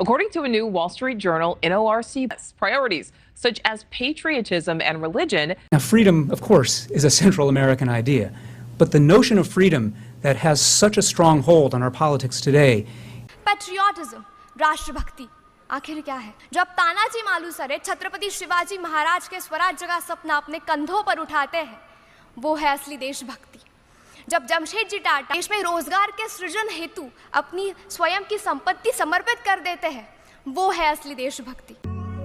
According to a new Wall Street Journal NORC priorities such as patriotism and religion. Now, freedom, of course, is a Central American idea, but the notion of freedom that has such a strong hold on our politics today. Patriotism, राष्ट्रभक्ति, आखिर क्या है? जब तानाजी मालुसरे छत्रपति शिवाजी महाराज के स्वराज्य का सपना अपने कंधों पर उठाते हैं, वो है असली देशभक्ति। जब जमशेदजी टाटा देश में रोजगार के सृजन हेतु अपनी स्वयं की संपत्ति समर्पित कर देते हैं, वो है असली देशभक्ति।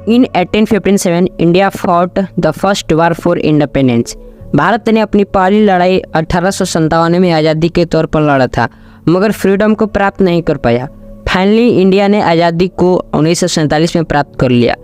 In 1857, India fought the first war for independence. Bharat ने अपनी पहली लड़ाई 1857 में आज़ादी के तौर पर लड़ा था, मगर फ्रीडम को प्राप्त नहीं कर पाया। फाइनली इंडिया ने आज़ादी को 1947 में प्राप्त कर लिया।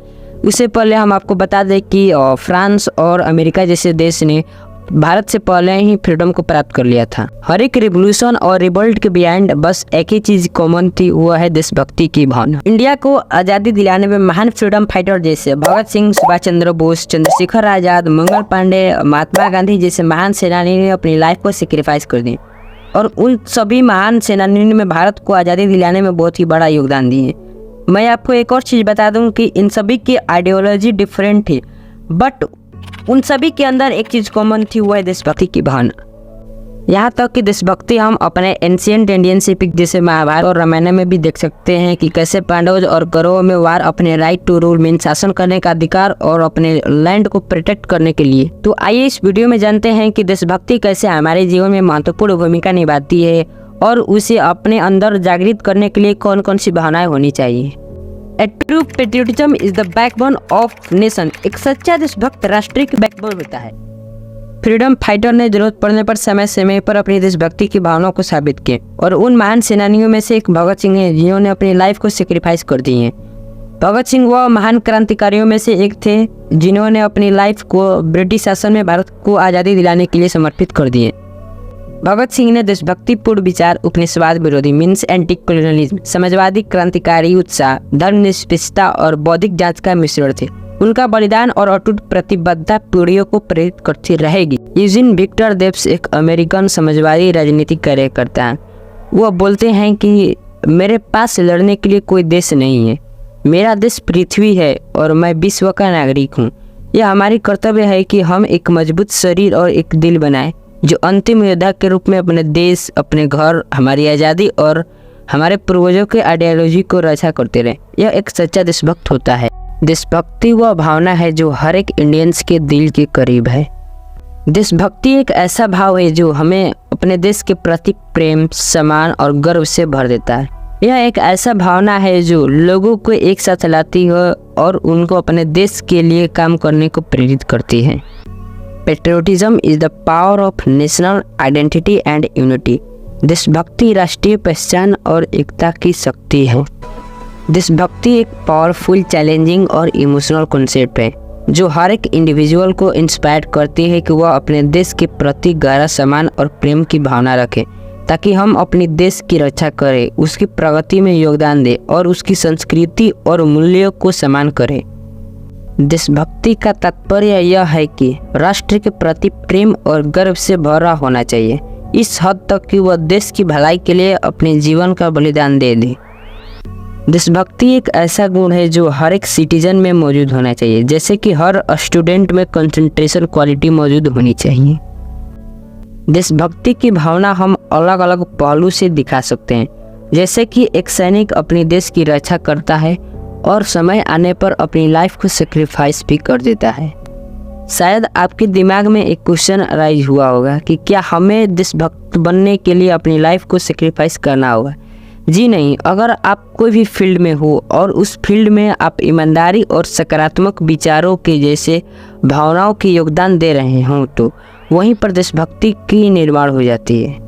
उससे पहले हम आपको बता दें कि फ्रांस और अमेरिका जैसे देश ने भारत से पहले ही फ्रीडम को प्राप्त कर लिया था। हर एक रिवोल्यूशन और रिवोल्ट के बिहाइंड बस एक ही चीज कॉमन थी, वो है देशभक्ति की भावना। इंडिया को आज़ादी दिलाने में महान फ्रीडम फाइटर जैसे भगत सिंह, सुभाष चंद्र बोस, चंद्रशेखर आजाद, मंगल पांडे, महात्मा गांधी जैसे महान सेनानी ने अपनी लाइफ को सेक्रीफाइस कर दी और उन सभी महान सेनानियों में भारत को आज़ादी दिलाने में बहुत ही बड़ा योगदान दिए। मैं आपको एक और चीज़ बता दूं कि इन सभी की आइडियोलॉजी डिफरेंट थी, बट उन सभी के अंदर एक चीज़ कॉमन थी, वो है देशभक्ति की भावना। यहाँ तक कि देशभक्ति हम अपने एंशिएंट इंडियन एपिक जैसे महाभारत और रामायण में भी देख सकते हैं कि कैसे पांडव और कौरवों में वार अपने राइट टू रूल मीन शासन करने का अधिकार और अपने लैंड को प्रोटेक्ट करने के लिए। तो आइए इस वीडियो में जानते हैं कि देशभक्ति कैसे हमारे जीवन में महत्वपूर्ण भूमिका निभाती है और उसे अपने अंदर जागृत करने के लिए कौन कौन सी भावनाएं होनी चाहिए। A true patriotism is the backbone of nation. एक सच्चा देशभक्त राष्ट्र की बैकबोन होता है। फ्रीडम फाइटर ने जरूरत पड़ने पर समय समय पर अपनी देशभक्ति की भावनाओं को साबित किए और उन महान सेनानियों में से एक भगत सिंह है जिन्होंने अपनी लाइफ को सेक्रीफाइस कर दी है। भगत सिंह वह महान क्रांतिकारियों में से एक थे जिन्होंने अपनी लाइफ को ब्रिटिश शासन में भारत को आज़ादी दिलाने के लिए समर्पित कर दिए। भगत सिंह ने देशभक्तिपूर्ण विचार, उपनिवेशवाद विरोधी मीन्स एंटी कॉलोनियलिज्म, समाजवादी क्रांतिकारी उत्साह, धर्मनिरपेक्षता और बौद्धिक जांच का मिश्रण थे। उनका बलिदान और अटूट प्रतिबद्धता पीढ़ियों को प्रेरित करती रहेगी। यूजिन विक्टर देब्स एक अमेरिकन समाजवादी राजनीतिक कार्यकर्ता हैं। वह बोलते हैं कि मेरे पास लड़ने के लिए कोई देश नहीं है, मेरा देश पृथ्वी है और मैं विश्व का नागरिक हूँ। यह हमारी कर्तव्य है कि हम एक मजबूत शरीर और एक दिल बनाएं जो अंतिम योद्धा के रूप में अपने देश, अपने घर, हमारी आज़ादी और हमारे पूर्वजों के आइडियोलॉजी को रक्षा करते रहे। यह एक सच्चा देशभक्त होता है। देशभक्ति वह भावना है जो हर एक इंडियंस के दिल के करीब है। देशभक्ति एक ऐसा भाव है जो हमें अपने देश के प्रति प्रेम, सम्मान और गर्व से भर देता है। यह एक ऐसा भावना है जो लोगों को एक साथ लाती है और उनको अपने देश के लिए काम करने को प्रेरित करती है। Patriotism is the power of national identity and unity. देशभक्ति राष्ट्रीय पहचान और एकता की शक्ति है। देशभक्ति एक पावरफुल, चैलेंजिंग और इमोशनल कॉन्सेप्ट है जो हर एक इंडिविजुअल को इंस्पायर करती है कि वह अपने देश के प्रति गहरा सम्मान और प्रेम की भावना रखे ताकि हम अपने देश की रक्षा करें, उसकी प्रगति में योगदान दें और उसकी संस्कृति और मूल्यों को सम्मान करें। देशभक्ति का तात्पर्य यह है कि राष्ट्र के प्रति प्रेम और गर्व से भरा होना चाहिए, इस हद तक कि वह देश की भलाई के लिए अपने जीवन का बलिदान दे दे। देशभक्ति एक ऐसा गुण है जो हर एक सिटीजन में मौजूद होना चाहिए, जैसे कि हर स्टूडेंट में कंसंट्रेशन क्वालिटी मौजूद होनी चाहिए। देशभक्ति की भावना हम अलग अलग पहलू से दिखा सकते हैं, जैसे कि एक सैनिक अपने देश की रक्षा करता है और समय आने पर अपनी लाइफ को सेक्रीफाइस भी कर देता है। शायद आपके दिमाग में एक क्वेश्चन अराइज हुआ होगा कि क्या हमें देशभक्त बनने के लिए अपनी लाइफ को सेक्रीफाइस करना होगा? जी नहीं। अगर आप कोई भी फील्ड में हो और उस फील्ड में आप ईमानदारी और सकारात्मक विचारों के जैसे भावनाओं के योगदान दे रहे हों तो वहीं पर देशभक्ति की निर्माण हो जाती है।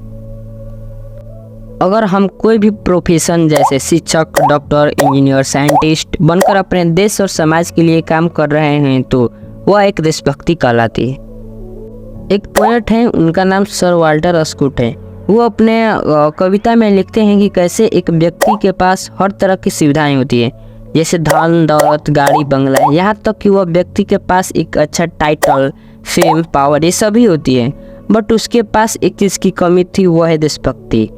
अगर हम कोई भी प्रोफेशन जैसे शिक्षक, डॉक्टर, इंजीनियर, साइंटिस्ट बनकर अपने देश और समाज के लिए काम कर रहे हैं तो वह एक देशभक्ति कहलाती है। एक पोएट हैं, उनका नाम सर वाल्टर स्कॉट है। वो अपने कविता में लिखते हैं कि कैसे एक व्यक्ति के पास हर तरह की सुविधाएं होती है, जैसे धन, दौलत, गाड़ी, बंगला, यहाँ तक कि वह व्यक्ति के पास एक अच्छा टाइटल, फेम, पावर ये सभी होती है, बट उसके पास एक चीज़ की कमी थी, वो है देशभक्ति।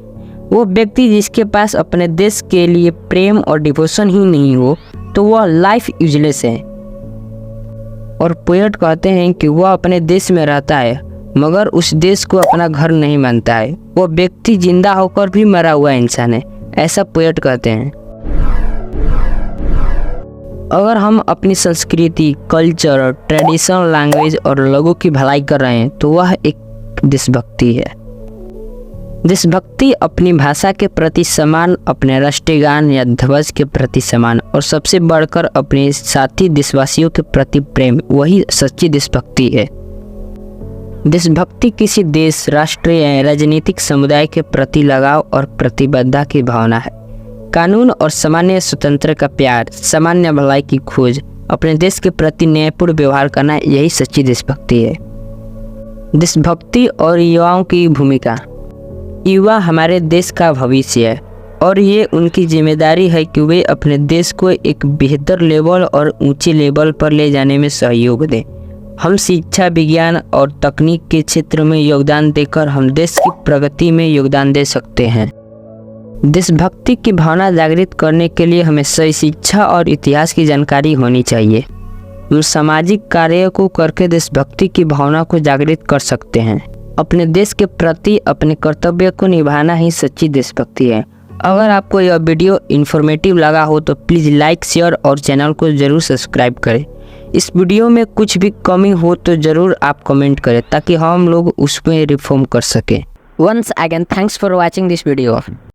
वो व्यक्ति जिसके पास अपने देश के लिए प्रेम और डिवोशन ही नहीं हो तो वह लाइफ यूजलेस है। और पोएट कहते हैं कि वह अपने देश में रहता है मगर उस देश को अपना घर नहीं मानता है। वो व्यक्ति जिंदा होकर भी मरा हुआ इंसान है, ऐसा पोएट कहते हैं। अगर हम अपनी संस्कृति, कल्चर, ट्रेडिशन, लैंग्वेज और लोगों की भलाई कर रहे हैं तो वह एक देशभक्ति है। देशभक्ति अपनी भाषा के प्रति सम्मान, अपने राष्ट्रीय गान या ध्वज के प्रति सम्मान और सबसे बढ़कर अपने साथी देशवासियों के प्रति प्रेम, वही सच्ची देशभक्ति है। देशभक्ति किसी देश, राष्ट्र या राजनीतिक समुदाय के प्रति लगाव और प्रतिबद्धता की भावना है। कानून और सामान्य स्वतंत्र का प्यार, सामान्य भलाई की खोज, अपने देश के प्रति न्यायपूर्ण व्यवहार करना, यही सच्ची देशभक्ति है। देशभक्ति और युवाओं की भूमिका। युवा हमारे देश का भविष्य है और ये उनकी जिम्मेदारी है कि वे अपने देश को एक बेहतर लेवल और ऊंचे लेवल पर ले जाने में सहयोग दें। हम शिक्षा, विज्ञान और तकनीक के क्षेत्र में योगदान देकर हम देश की प्रगति में योगदान दे सकते हैं। देशभक्ति की भावना जागृत करने के लिए हमें सही शिक्षा और इतिहास की जानकारी होनी चाहिए। हम सामाजिक कार्य को करके देशभक्ति की भावना को जागृत कर सकते हैं। अपने देश के प्रति अपने कर्तव्य को निभाना ही सच्ची देशभक्ति है। अगर आपको यह वीडियो इन्फॉर्मेटिव लगा हो तो प्लीज़ लाइक, शेयर और चैनल को ज़रूर सब्सक्राइब करें। इस वीडियो में कुछ भी कमी हो तो ज़रूर आप कमेंट करें ताकि हम लोग उसमें रिफॉर्म कर सकें। Once again thanks for watching this video.